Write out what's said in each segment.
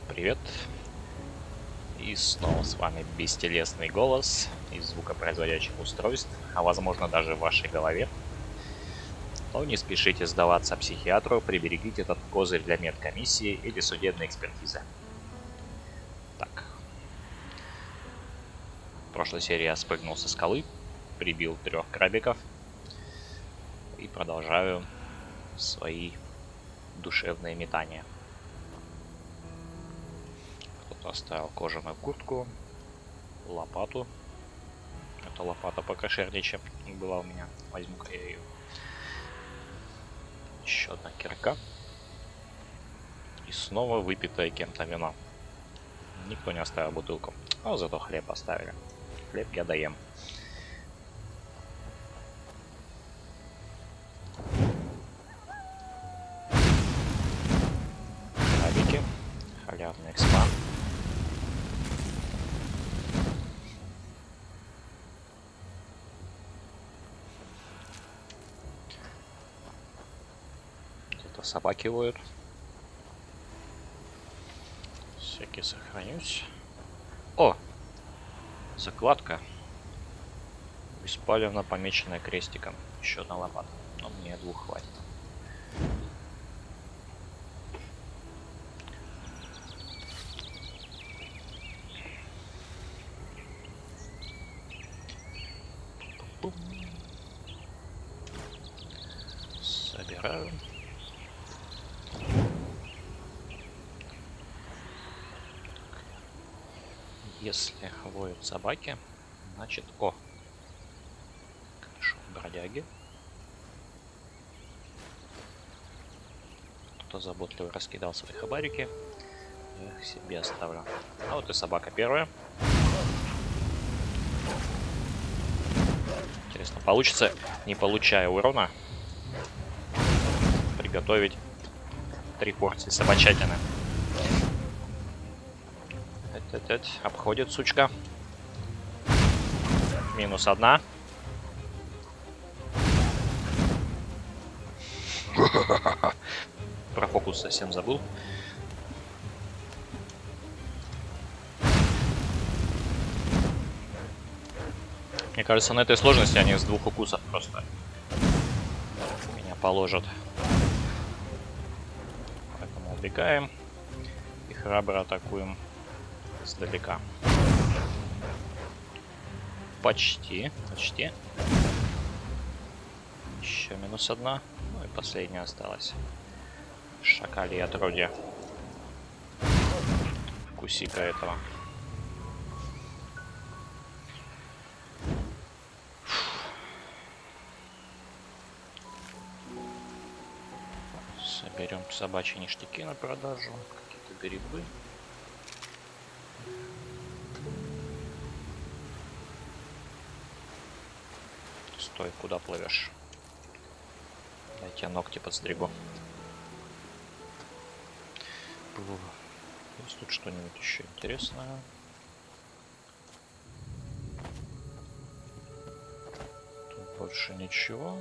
Привет. И снова с вами бестелесный голос из звукопроизводящих устройств, а возможно даже в вашей голове. Но не спешите сдаваться психиатру, приберегите этот козырь для медкомиссии или судебной экспертизы. Так. В прошлой серии я спрыгнул со скалы, прибил 3 крабиков и продолжаю свои душевные метания. Кто-то оставил кожаную куртку, лопату. Это лопата покошернее, чем была у меня. Возьму-ка я ее. Еще одна кирка. И снова выпитое кем-то вино. Никто не оставил бутылку. А зато хлеб оставили. Хлеб я доем. Крабики. Халявный экспан. Где-то собаки воют. Всякий сохранюсь. О! Закладка. Беспалевно помеченная крестиком. Еще одна лопата. Но мне 2 хватит. Собираю. Если воют собаки, значит, хорошо, бродяги. Кто заботливо раскидал свои хабарики, я их себе оставлю. А вот и собака первая. Интересно, получится, не получая урона, приготовить 3 порции собачатины. Обходит сучка. Минус 1. Про фокус совсем забыл. Мне кажется, на этой сложности они с 2 укусов просто меня положат. Поэтому убегаем и храбро атакуем издалека. Почти. Еще минус 1. Ну и последняя осталась. Шакали отродье. Вкуси-ка этого. Соберем собачьи ништяки на продажу. Какие-то грибы. Стой, куда плывешь? Дайте я ногти подстригу. Есть тут что-нибудь еще интересное? Тут больше ничего.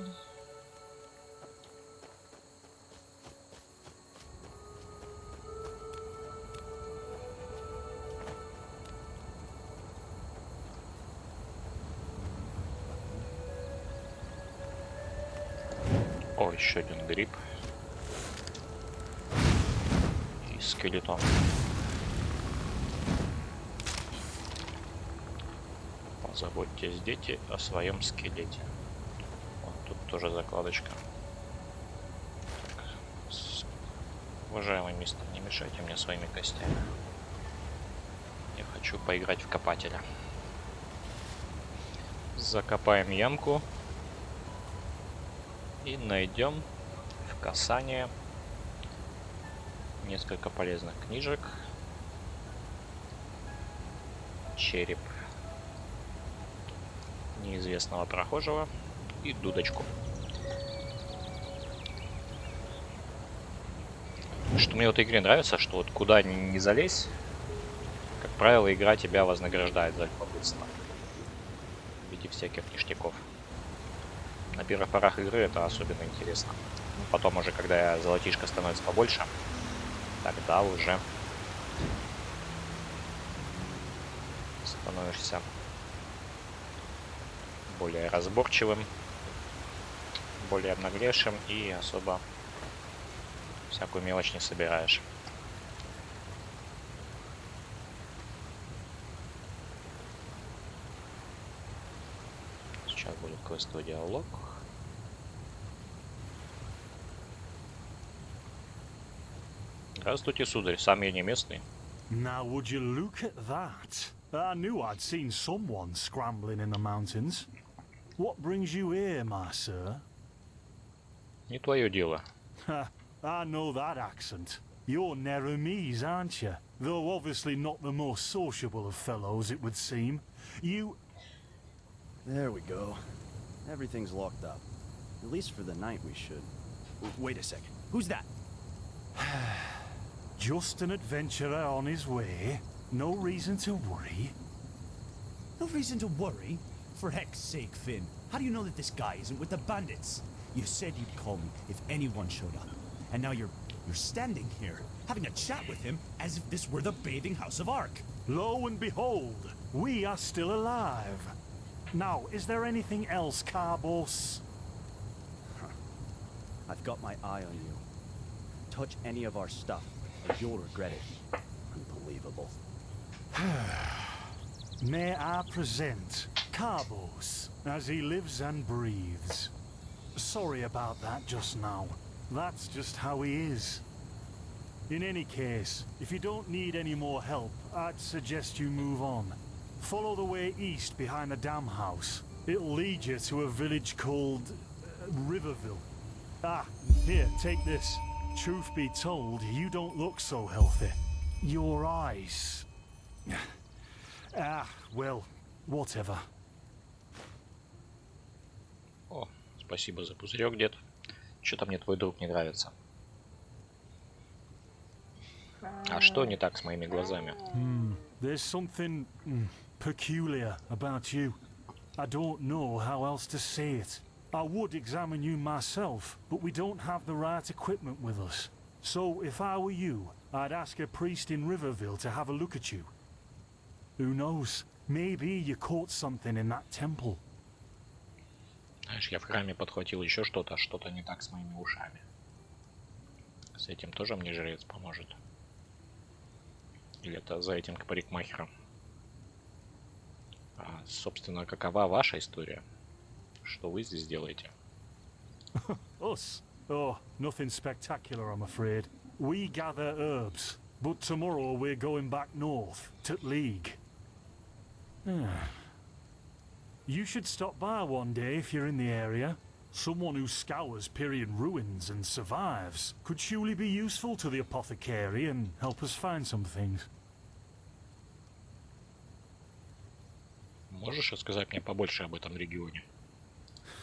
О, еще один гриб. И скелетон. Позаботьтесь, дети, о своем скелете. Вот тут тоже закладочка. Так. Уважаемый мистер, не мешайте мне своими костями. Я хочу поиграть в копателя. Закопаем ямку. И найдем в касании несколько полезных книжек. Череп неизвестного прохожего и дудочку. Что мне в этой игре нравится, что вот куда ни залезь, как правило, игра тебя вознаграждает за любопытство в виде всяких ништяков. На первых порах игры это особенно интересно. Потом уже, когда золотишко становится побольше, тогда уже Становишься более разборчивым, более обнаглевшим и особо всякую мелочь не собираешь. Сейчас будет квестовый диалог. Здравствуйте, сударь, сам я не местный. Now would you look at that? I knew I'd seen someone scrambling in the mountains. What brings you here, my sir? Не твое дело. Ha, I know that accent. You're Neremese, aren't you? Though obviously not the most sociable of fellows, it would seem. You... There we go. Everything's locked up. At least for the night we should. Wait a second. Who's that? Just an adventurer on his way. No reason to worry. No reason to worry? For heck's sake, Finn. How do you know that this guy isn't with the bandits? You said you'd call me if anyone showed up. And now you're standing here, having a chat with him as if this were the bathing house of Ark. Lo and behold, we are still alive. Now, is there anything else, Carbos? I've got my eye on you. Touch any of our stuff, and you'll regret it. Unbelievable. May I present Carbos, as he lives and breathes. Sorry about that just now. That's just how he is. In any case, if you don't need any more help, I'd suggest you move on. Follow the way east behind the dam house. It'll lead you to a village called Riverville. Ah, here, take this. Truth be told, you don't look so healthy. Your eyes... well, whatever. О, спасибо за пузырек, дед. Что-то мне твой друг не нравится. А что не так с моими глазами? There's something peculiar about you. I don't know how else to say it. I would examine you myself, but we don't have the right equipment with us. So if I were you, I'd ask a priest in Riverville to have a look at you. Who knows? Maybe you caught something in that temple. Знаешь, я в храме подхватил еще что-то, что-то не так с моими ушами. С этим тоже мне жрец поможет. Или это за этим к парикмахеру? А, собственно, какова ваша история? Что вы здесь делаете? Us? Oh, nothing spectacular, I'm afraid. We gather herbs, but tomorrow we're going back north, to League. You should stop by one day if you're in the area. Someone who scours Pyrian ruins and survives could surely be useful to the apothecary and help us find some things. Можешь рассказать мне побольше об этом регионе?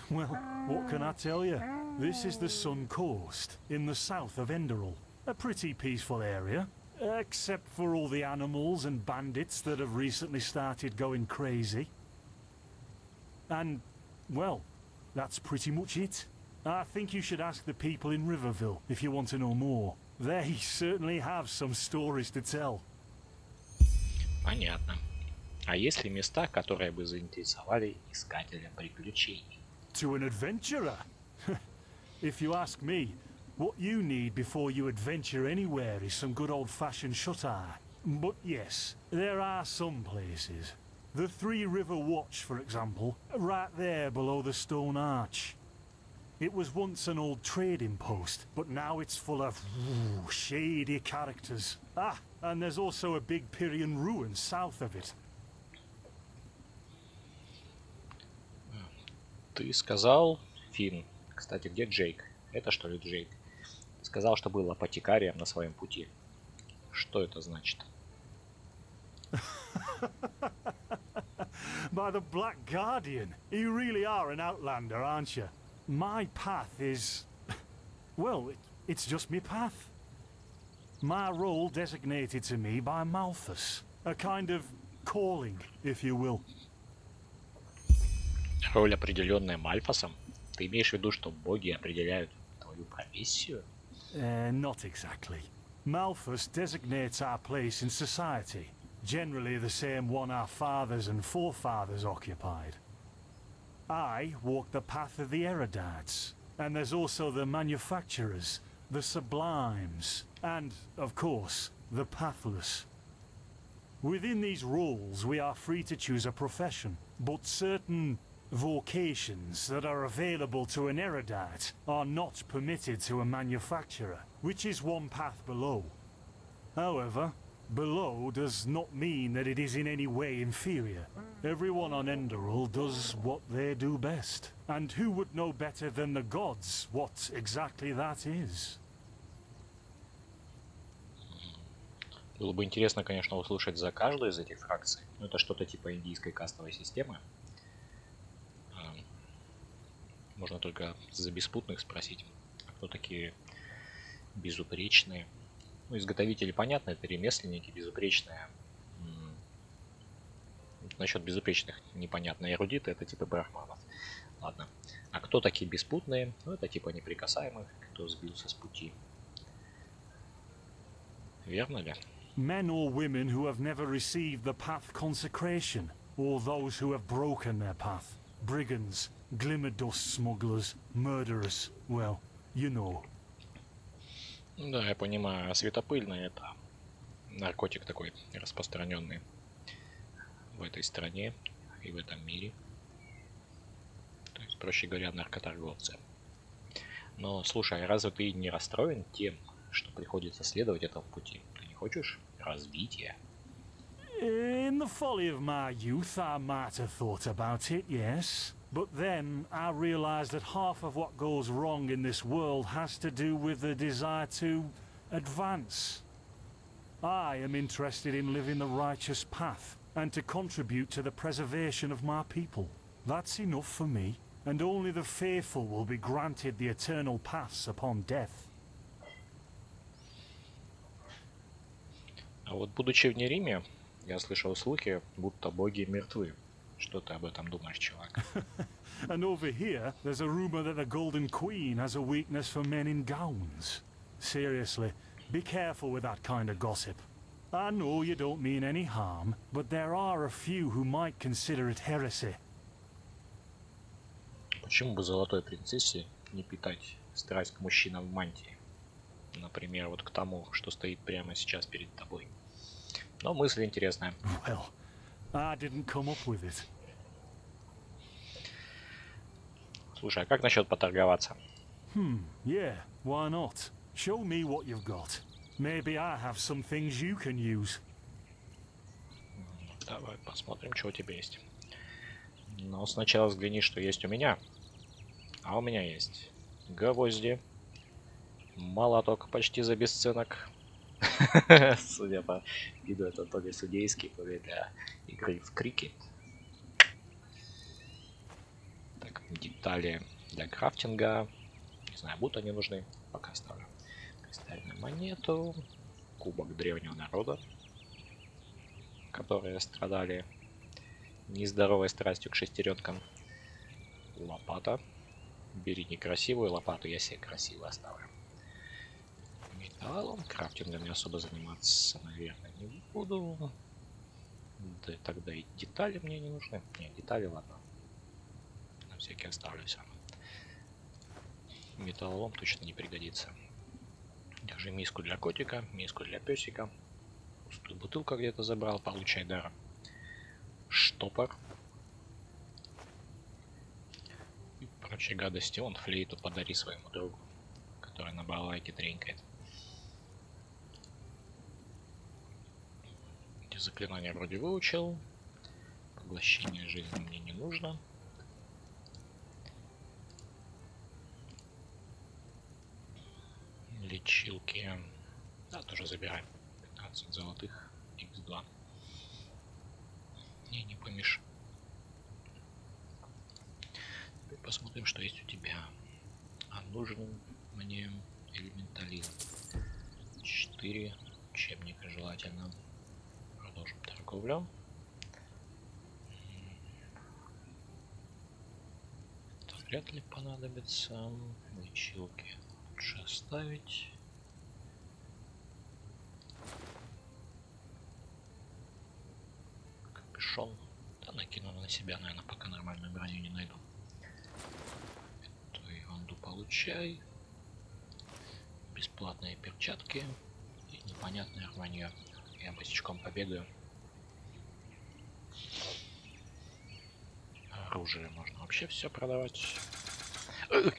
Well, what can I tell you? This is the Sun Coast, in the south of Enderal. A pretty peaceful area, except for all the animals and bandits that have recently started going crazy. And, well, that's pretty much it. I think you should ask the people in Riverville if you want to know more. They certainly have some stories to tell. Понятно. А есть ли места, которые бы заинтересовали искателя приключений? To an adventurer? If you ask me, what you need before you adventure anywhere is some good old-fashioned shut-eye. But yes, there are some places. The Three River Watch, for example, right there below the stone arch. It was once an old trading post, but now it's full of shady characters. Ah, and there's also a big Pyrian ruin south of it. Ты сказал, Финн, кстати, где Джейк? Это что ли Джейк? Сказал, что был апотекарием на своем пути. Что это значит? By the Black Guardian, you really are an outlander, aren't you? My path is... well, it's just me path. My role designated to me by Malthus. A kind of calling, if you will. Роль, определенная Мальфасом? Ты имеешь в виду, что боги определяют твою профессию? Not exactly. Malthus designates our place in society, generally the same one our fathers and forefathers occupied. I walk the path of the erudites, and there's also the manufacturers, the sublimes, and, of course, the pathless. Within these roles, we are free to choose a profession, but certain vocations that are available to an erudite are not permitted to a manufacturer, which is one path below. However, below does not mean that it is in any way inferior. Everyone on Enderal does what they do best, and who would know better than the gods what exactly that is? Было бы интересно, конечно, услышать за каждую из этих фракций. Ну, это что-то типа индийской кастовой системы. Можно только за беспутных спросить, а кто такие безупречные. Ну, изготовители, понятно, это ремесленники, безупречные. Насчет безупречных непонятно. Эрудиты — это типа брахманов. Ладно. А кто такие беспутные? Ну, это типа неприкасаемых, кто сбился с пути. Верно ли? Men or women who have never received the path consecration, or those who have broken their path. Brigands, glimmer dust smugglers, murderers. Well, you know. Да, я понимаю. Светопыльный — это наркотик такой распространенный в этой стране и в этом мире. То есть, проще говоря, наркоторговцы. Но, слушай, разве ты не расстроен тем, что приходится следовать этому пути? Ты не хочешь развития? In the folly of my youth, I might have thought about it, yes. But then I realized that half of what goes wrong in this world has to do with the desire to advance. I am interested in living the righteous path and to contribute to the preservation of my people. That's enough for me, and only the faithful will be granted the eternal pass upon death. А вот, будучи в Нериме, я слышал слухи, будто боги мертвы. Что ты об этом думаешь, чувак? And over here, there's a rumor that the Golden Queen has a weakness for men in gowns. Seriously, be careful with that kind of gossip. I know you don't mean any harm, but there are a few who might consider it heresy. Почему бы золотой принцессе не питать страсть к мужчинам в мантии? Например, вот к тому, что стоит прямо сейчас перед тобой. Но мысль интересная. Well, I didn't come up with it. Слушай, а как насчет поторговаться? Yeah, why not? Show me what you've got. Maybe I have some things you can use. Давай посмотрим, что у тебя есть. Но сначала взгляни, что есть у меня. А у меня есть гвозди, молоток почти за бесценок. Судя по виду, это то ли судейский, то ли для игры в крикет. Так, детали для крафтинга. Не знаю, будут они нужны. Пока оставлю. Кристальную монету. Кубок древнего народа, которые страдали нездоровой страстью к шестеренкам. Лопата. Бери некрасивую лопату, я себе красиво оставлю. Металлом, крафтингом не особо заниматься, наверное, не буду. Да тогда и детали мне не нужны. Не, детали ладно. На всякий оставлю все. Металлолом точно не пригодится. Держи миску для котика, миску для песика. Пустую бутылку где-то забрал, получай даром. Штопор. И прочие гадости. Он флейту подари своему другу, который на балалайке тренькает. Эти заклинания вроде выучил. Поглощение жизни мне не нужно. Лечилки. Да, тоже забираем. 15 золотых. X2. Мне не помешает. Посмотрим, что есть у тебя. А нужен мне элементализм. 4 учебника желательно. Продолжим торговлю. Это вряд ли понадобится. Лечилки лучше оставить. капюшон. Да, накину на себя, наверное, пока нормальную броню не найду. Эту ерунду получай. Бесплатные перчатки. И непонятное рванье. Я босичком побегаю. Оружие можно вообще все продавать.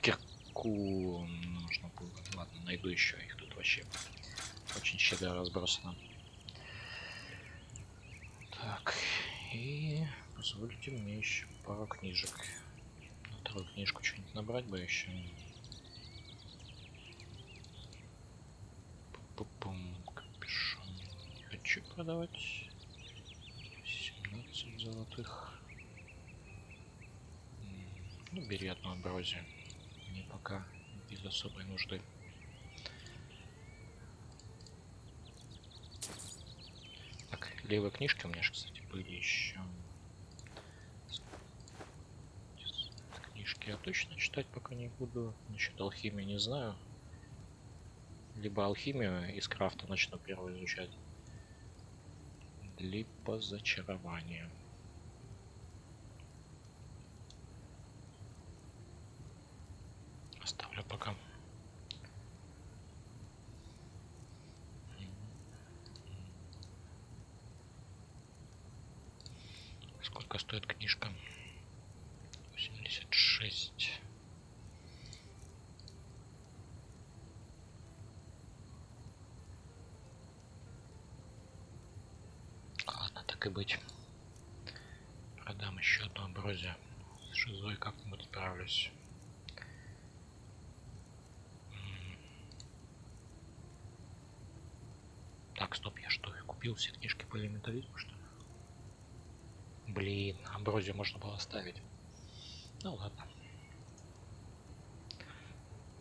Кирку нужно было. Ладно, найду еще их тут вообще. Очень щедро разбросано. Так, и позвольте мне еще пару книжек. На вторую книжку что-нибудь набрать бы еще. Пум, капюшон. Не хочу продавать. 17 золотых. Ну, бери одну амброзию. Мне пока без особой нужды. Так, левые книжки у меня же, кстати, были еще. Книжки я точно читать пока не буду. Насчет алхимии не знаю. Либо алхимию из крафта начну первую изучать. Либо зачарование. Оставлю пока. Сколько стоит книжка? 86. Ладно, так и быть. Продам еще одну амброзию. С шизой как-нибудь справлюсь. Так, стоп, я что, купил все книжки по элементализму, что ли? Блин, амброзию можно было оставить. Ну ладно.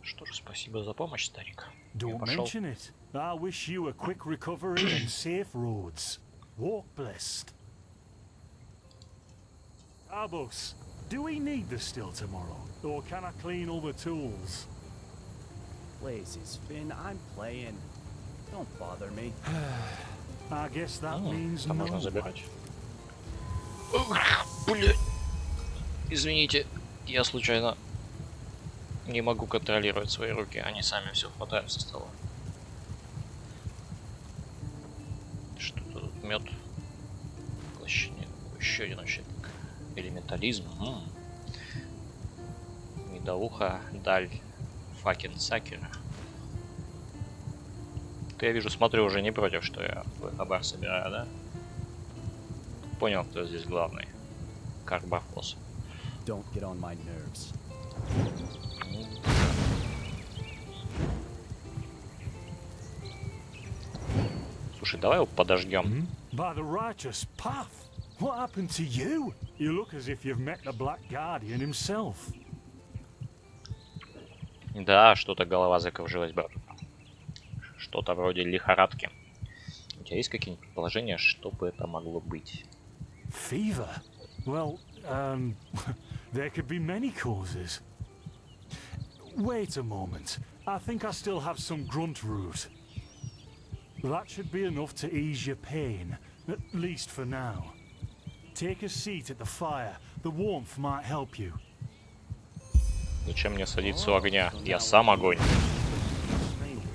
Что ж, спасибо за помощь, старик. Я Don't пошел. mention it. I wish you a quick recovery and safe roads. Walk blessed. Arbus, do we need the still tomorrow? Or can I clean all the tools? Blazes, Finn, I'm playing. Don't bother me. I guess that Ну, means это можно no. забирать. Блять. Извините, я случайно не могу контролировать свои руки. Они сами все хватают со стола. Что-то тут мед. Воплощение. Еще один учебник. Элементализм. Медовуха. Даль. Факин Сакер. Ты, я вижу, смотрю, уже не против, что я твой хабар собираю, да? Понял, кто здесь главный. Карбофос. Don't get on my nerves. Слушай, давай его подождем. By the righteous path. What happened to you? You look as if you've met the Black Guardian himself. Да, что-то голова закружилась, брат. Что-то вроде лихорадки. У тебя есть какие-нибудь предположения, что бы это могло быть? Fever? Well, there could be many causes. Wait a moment. I think I still have some grunt root. That should be enough to ease your pain, at least for now. Take a seat at the fire. The warmth might help you. Зачем мне садиться у огня? Я сам огонь.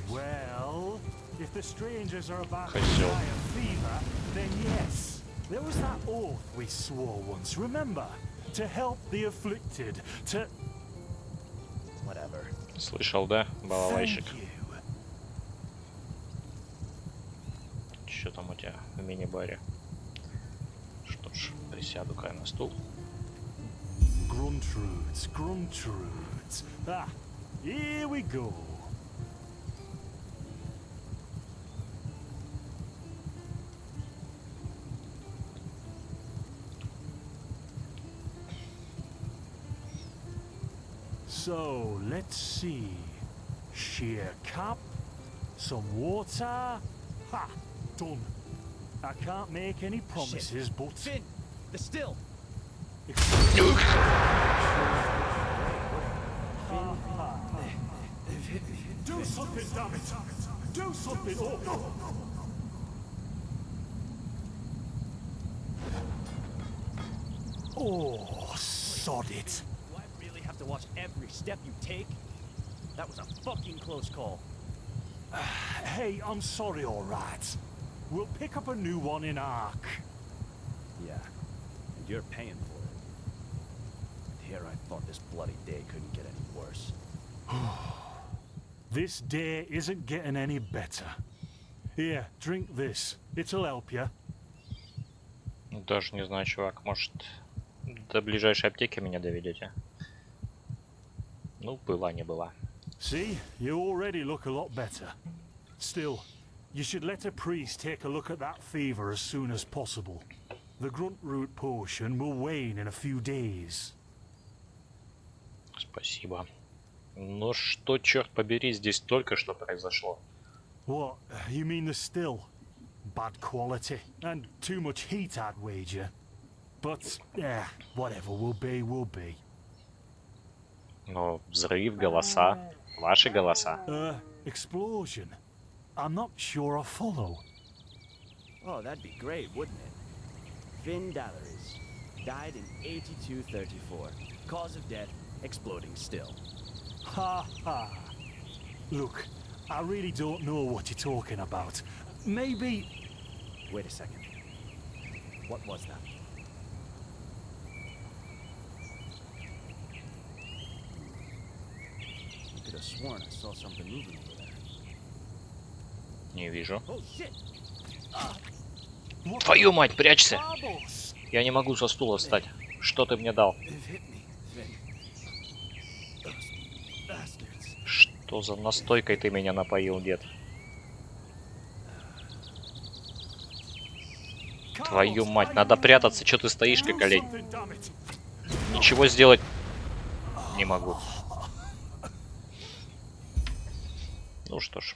Well, if the strangers are about to Козёл. die of fever, then yes. There was that oath we swore once, remember? To help the afflicted, to... Whatever. Слышал, да, балалайщик? Thank you. Что там у тебя в мини-баре? Что ж, присяду-ка я на стул. Gruntroods, Gruntroods. Ah, here we go. So, let's see. Sheer cap, some water. Ha! Done. I can't make any promises, but... Finn, the still. Do something, damn it! Do something! Oh, no! Oh, sod it. Do I really have to watch every step you take? That was a fucking close call. Hey, I'm sorry, all right. We'll pick up a new one in Ark. Yeah, and you're paying for it. And here I thought this bloody day couldn't get any worse. This day isn't getting any better. Here, drink this. It'll help you. Даже не знаю, чувак, может, до ближайшей аптеки меня доведете? Ну, была не была. See, you already look a lot better. Still, you should let a priest take a look at that fever as soon as possible. The grunt root potion will wane in a few days. Спасибо. Но что, черт побери, здесь только что произошло? What? You mean the still? Bad quality and too much heat, I'd wager. But, yeah, whatever will be, will be. Ну, взрыв, голоса. Ваши голоса. Explosion. I'm not sure I follow. Oh, that'd be great, wouldn't it? Finn Dalaris died in 8234. Cause of death, exploding still. Ha ha. Look, I really don't know what you're talking about. Maybe... Wait a second. What was that? I could have sworn I saw something moving over there. Не вижу. Oh shit! Твою мать, прячься! Barbos! Я не могу со стула встать. Что ты мне дал? They've hit me, Finn. Those bastards. Что за настойкой ты меня напоил, дед? Твою мать, надо прятаться, что ты стоишь, как олень? Ничего сделать не могу. Ну что ж,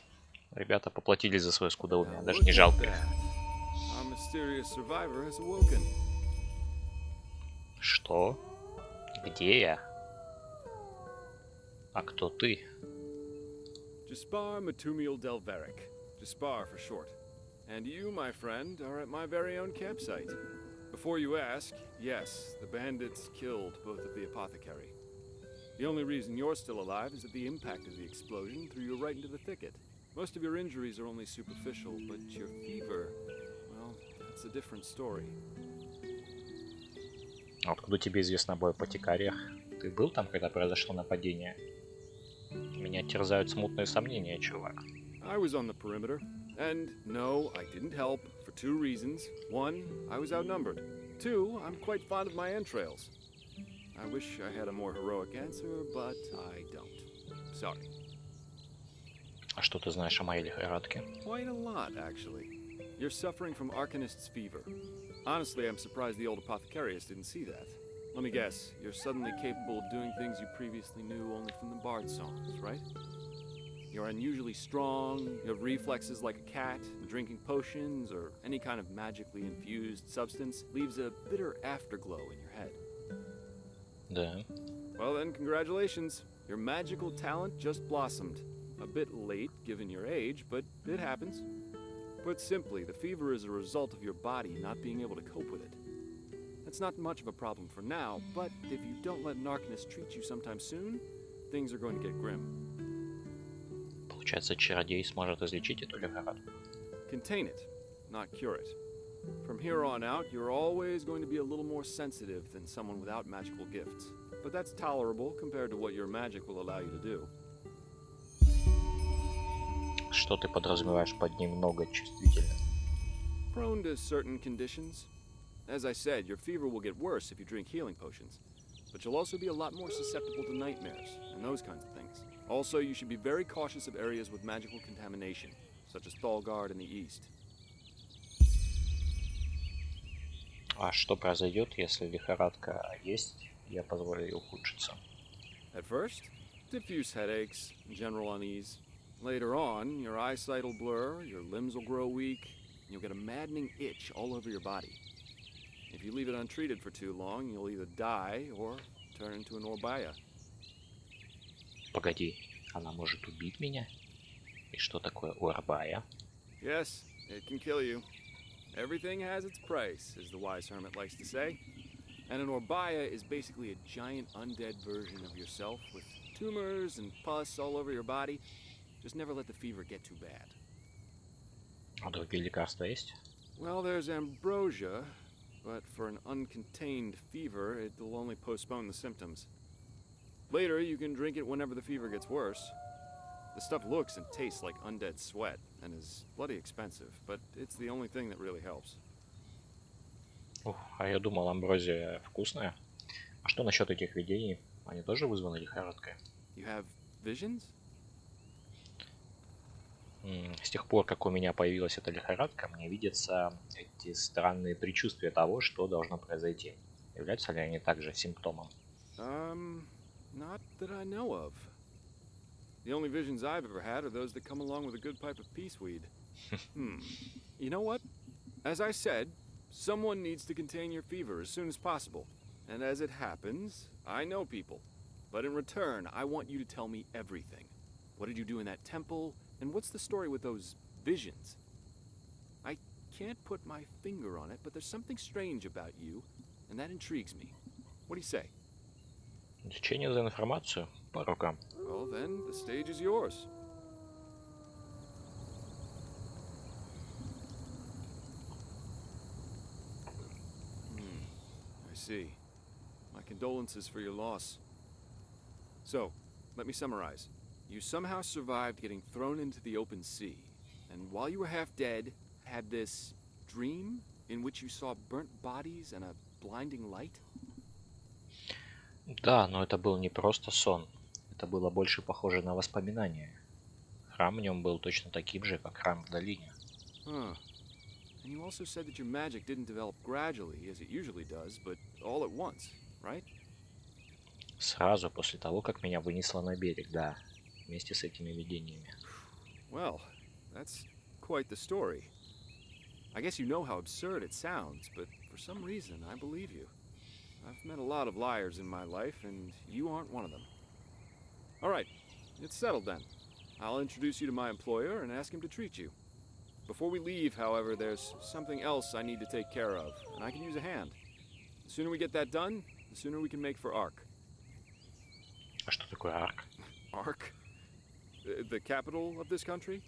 ребята поплатились за свое скудоумие, даже не жалко их. Что? Где я? А кто ты? Jaspar Matumiel Delveric. Jaspar for short. And you, my friend, are at my very own campsite. Before you ask, yes, the bandits killed both of the apothecary. The only reason you're still alive is that the impact of the explosion threw you right into the thicket. Most of your injuries are only superficial, but your fever, well, that's a different story. Откуда тебе известно об апотекариях? Ты был там, когда произошло нападение? Меня терзают смутные сомнения, чувак. I was on the perimeter. And no, I didn't help, for two reasons. One, I was outnumbered. Two, I'm quite fond of my entrails. I wish I had a more heroic answer, but I don't. Sorry. А что ты знаешь о моей лихорадке? Quite a lot, actually. You're suffering from Arcanist's fever. Honestly, I'm surprised the old apothecarius didn't see that. Let me guess, you're suddenly capable of doing things you previously knew only from the bard songs, right? You're unusually strong, you have reflexes like a cat, and drinking potions or any kind of magically infused substance leaves a bitter afterglow in your head. Да. Well then, congratulations. Your magical talent just blossomed. A bit late, given your age, but it happens. Put simply, the fever is a result of your body not being able to cope with it. That's not much of a problem for now, but if you don't let an Arcanist treat you sometime soon, things are going to get grim. Получается, чародей сможет излечить эту лихорадку. Contain it, not cure it. From here on out, you're always going to be a little more sensitive than someone without magical gifts. But that's tolerable compared to what your magic will allow you to do. Что ты подразумеваешь под ним много чувствительным? Prone to certain conditions. As I said, your fever will get worse if you drink healing potions. But you'll also be a lot more susceptible to nightmares and those kinds of things. Also, you should be very cautious of areas with magical contamination, such as Thalgard in the east. А что произойдет, если лихорадка есть, я позволю ей ухудшиться? At first, diffuse headaches, general unease. Later on, your eyesight will blur, your limbs will grow weak, and you'll get a maddening itch all over your body. If you leave it untreated for too long, you'll either die or turn into an Orbaya. Погоди, она может убить меня? И что такое Орбая? Yes, it can kill you. Everything has its price, as the wise hermit likes to say. And an Orbaya is basically a giant undead version of yourself with tumors and pus all over your body. Just never let the fever get too bad. А другие лекарства есть? Well, there's ambrosia, but for an uncontained fever, it'll only postpone the symptoms. Later, you can drink it whenever the fever gets worse. The stuff looks and tastes like undead sweat and is bloody expensive, but it's the only thing that really helps. Ух, а я думал, амброзия вкусная. А что насчет этих видений? Они тоже вызваны лихорадкой? You have visions? С тех пор, как у меня появилась эта лихорадка, мне видятся эти странные предчувствия того, что должно произойти. Являются ли они также симптомом? Not that I know of. The only visions I've ever had are those that come along with a good pipe of peaceweed. You know what? As I said, someone needs to contain your fever as soon as possible. And as it happens, I know people. But in return, I want you to tell me everything. What did you do in that temple? And what's the story with those visions? I can't put my finger on it, but there's something strange about you, and that intrigues me. What do you say? Лечение за информацию? По рукам. Well, then, the stage is yours. I see. My condolences for your loss. So, let me summarize. You somehow survived getting thrown into the open sea, and while you were half dead, had this dream in which you saw burnt bodies and a blinding light? Да, но это был не просто сон. Это было больше похоже на воспоминание. Храм в нем был точно таким же, как храм в долине. Huh. And you also said that your magic didn't develop gradually, as it usually does, but all at once, right? Сразу после того, как меня вынесло на берег, да. Вместе с этими видениями. Well, that's quite the story. I guess you know how absurd it sounds, but for some reason, I believe you. I've met a lot of liars in my life, and you aren't one of them. All right, it's settled then. I'll introduce you to my employer and ask him to treat you. Before we leave, however, there's something else I need to take care of, and I can use a hand. The sooner we get that done, the sooner we can make for Ark. А что такое арк? Ark? The capital of this country?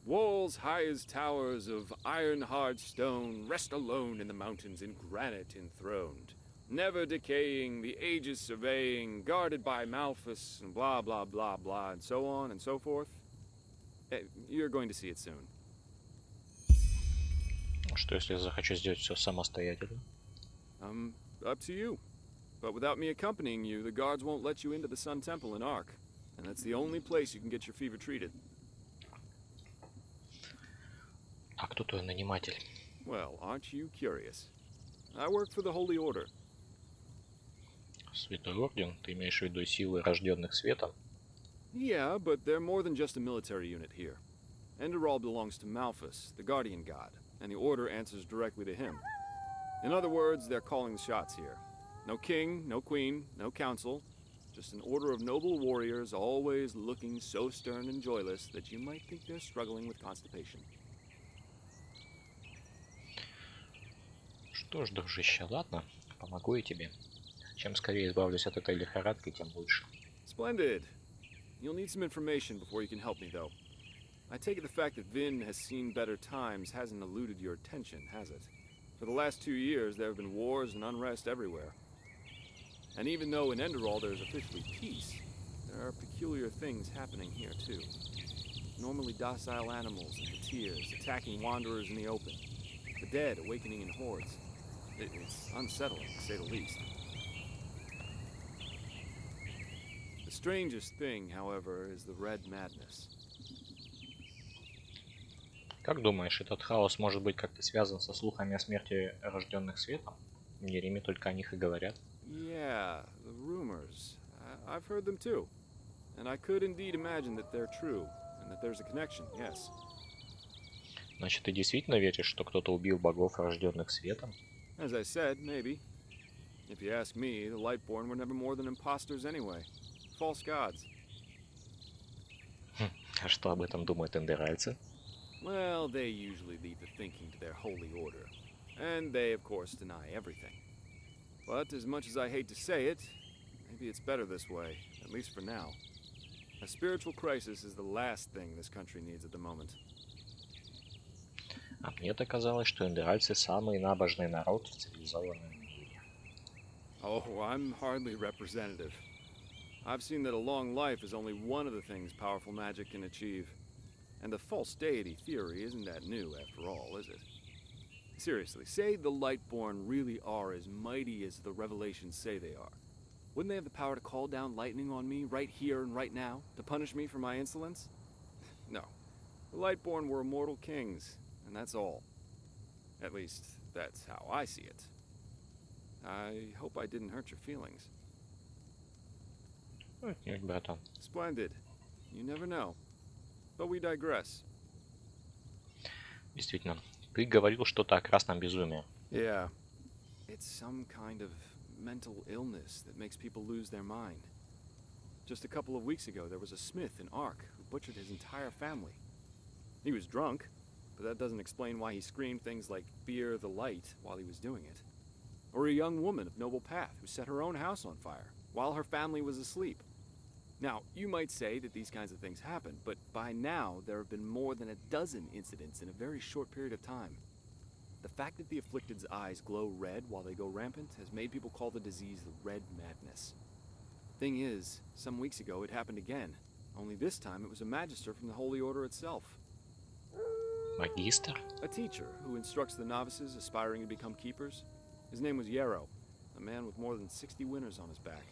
Walls high as towers of iron-hard stone rest alone in the mountains in granite enthroned, never decaying, the ages surveying, guarded by Malphus, and blah, blah, blah, blah, and so on and so forth. You're going to see it soon. Что если я захочу сделать все самостоятельно? Up to you. But without me accompanying you, the guards won't let you into the Sun Temple in Ark. And that's the only place you can get your fever treated. А кто твой наниматель? Well, aren't you curious? I work for the Holy Order. Святой Орден? Ты имеешь в виду силы, рожденных светом? Yeah, but they're more than just a military unit here. Enderal belongs to Malphus, the guardian god, and the Order answers directly to him. In other words, they're calling the shots here. No king, no queen, no council. Just an order of noble warriors, always looking so stern and joyless that you might think they're struggling with constipation. Что ж, дружище, ладно, помогу я тебе. Чем скорее избавлюсь от этой лихорадки, тем лучше. Splendid. You'll need some information before you can help me, though. I take it the fact that Vin has seen better times hasn't eluded your attention, has it? For the last 2 years, there have been wars and unrest everywhere. And even though in Enderal there's officially peace, there are peculiar things happening here, too. Normally docile animals and tears attacking wanderers in the open. The dead awakening in hordes. It's unsettling, to say the least. The strangest thing, however, is the red madness. Как думаешь, этот хаос может быть как-то связан со слухами о смерти рожденных светом? В Нериме только о них и говорят. Yeah, the rumors. I've heard them too. And I could indeed imagine that they're true, and that there's a connection, yes. Значит, ты действительно веришь, что кто-то убил богов, рожденных светом? As I said, maybe. If you ask me, the Lightborn were never more than imposters anyway. False gods. А что об этом думают эндеральцы? Well, they usually leave the thinking to their holy order. And they, of course, deny everything. But as much as I hate to say it, maybe it's better this way, at least for now. A spiritual crisis is the last thing this country needs at the moment. А мне-то казалось, что эндеральцы самый набожный народ в цивилизованном мире. Oh, I'm hardly representative. I've seen that a long life is only one of the things powerful magic can achieve. And the false deity theory isn't that new after all, is it? Seriously, say the Lightborn really are as mighty as the revelations say they are. Wouldn't they have the power to call down lightning on me right here and right now, to punish me for my insolence? No. The Lightborn were immortal kings, and that's all. At least, that's how I see it. I hope I didn't hurt your feelings. Нет, братан. Splendid. You never know. But we digress. Действительно. Ты говорил что-то о красном безумии. Yeah. It's some kind of mental illness that makes people lose their mind. Just a couple of weeks ago, there was a smith in Ark who butchered his entire family. He was drunk, but that doesn't explain why he screamed things like "Fear the light" while he was doing it. Or a young woman of noble path who set her own house on fire while her family was asleep. Now, you might say that these kinds of things happen, but by now there have been more than a dozen incidents in a very short period of time. The fact that the afflicted's eyes glow red while they go rampant has made people call the disease the Red Madness. Thing is, some weeks ago it happened again, only this time it was a magister from the Holy Order itself. Магистр? A teacher who instructs the novices aspiring to become keepers. His name was Yarrow, a man with more than 60 winners on his back.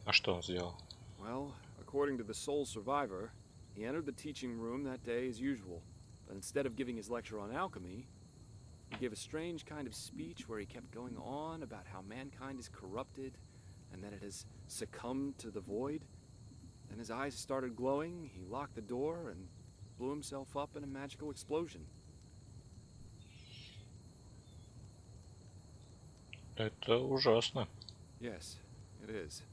А что он сделал? Well, according to the sole survivor, he entered the teaching room that day as usual, but instead of giving his lecture on alchemy, he gave a strange kind of speech where he kept going on about how mankind is corrupted and that it has succumbed to the void. Then his eyes started glowing, he locked the door and blew himself up in a magical explosion. Это ужасно. Yes, it is.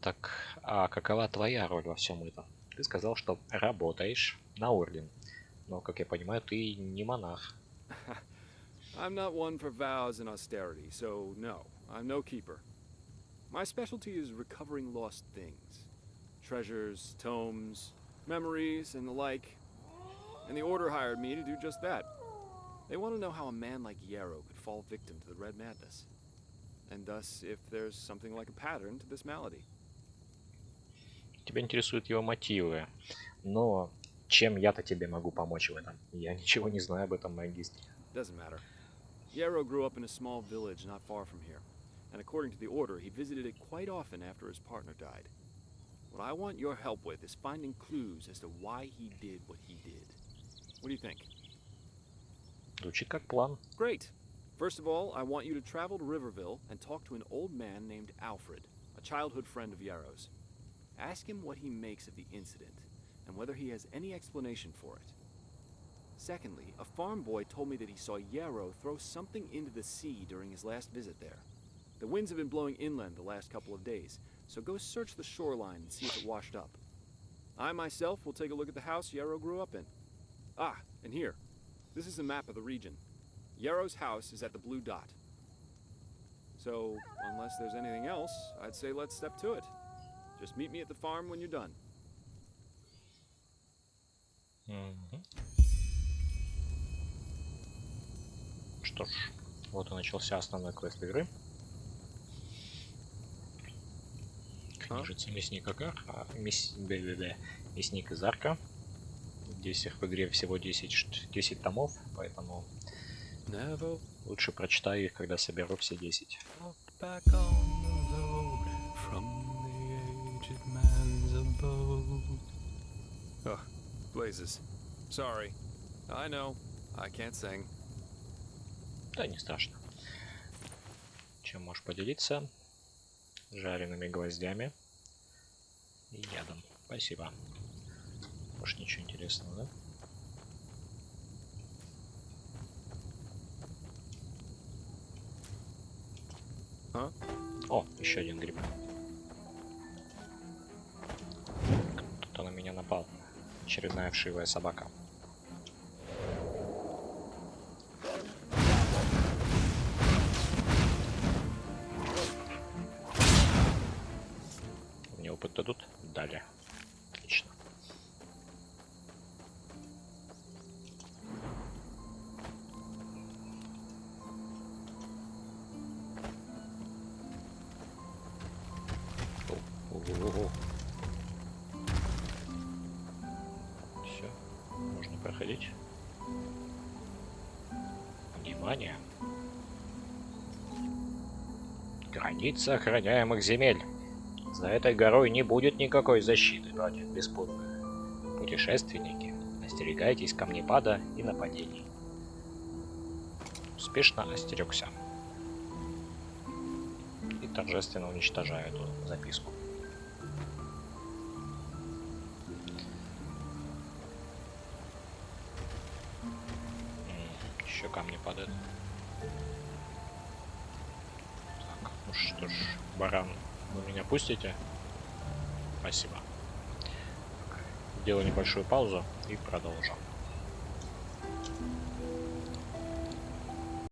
Так, а какова твоя роль во всем этом? Ты сказал, что работаешь на орден. Но, как я понимаю, ты не монах. I'm not one for vows and austerity, so no, I'm no keeper. My specialty is recovering lost things. Treasures, tomes, memories, and the like. And the Order hired me to do just that. They want to know how a man like Yarrow could fall victim to the Red Madness. And thus, if there's something like a pattern to this malady. Тебя интересуют его мотивы. Но чем я-то тебе могу помочь в этом? Я ничего не знаю об этом магистре. Doesn't matter. Yarrow grew up in a small village not far from here. And according to the Order, he visited it quite often after his partner died. What I want your help with is finding clues as to why he did what he did. What do you think? Звучит как план. Great. First of all, I want you to travel to Riverville and talk to an old man named Alfred, a childhood friend of Yarrow's. Ask him what he makes of the incident, and whether he has any explanation for it. Secondly, a farm boy told me that he saw Yarrow throw something into the sea during his last visit there. The winds have been blowing inland the last couple of days, so go search the shoreline and see if it washed up. I myself will take a look at the house Yarrow grew up in. Ah, and here. This is a map of the region. Yarrow's house is at the blue dot. So, unless there's anything else, I'd say let's step to it. Just meet me at the farm when you're done. Что ж, вот и начался основной квест игры. Книжица Мясника Мясник из Арка. Здесь их в игре всего 10 томов, поэтому лучше прочитаю их, когда соберу все 10. Oh, blazes. Sorry. I know. I can't sing. Да, не страшно. Чем можешь поделиться? Жареными гвоздями и ядом. Спасибо. Может, ничего интересного, да? А? О, еще один гриб. Кто-то на меня напал. Очередная вшивая собака. Ого. Все, можно проходить. Внимание. Граница охраняемых земель. За этой горой не будет никакой защиты против беспутных. Путешественники, остерегайтесь камнепада и нападений. Успешно остерегся. И торжественно уничтожаю эту записку. Еще камни падают. Так, ну что ж, баран, вы меня пустите? Спасибо. Делаю небольшую паузу и продолжу.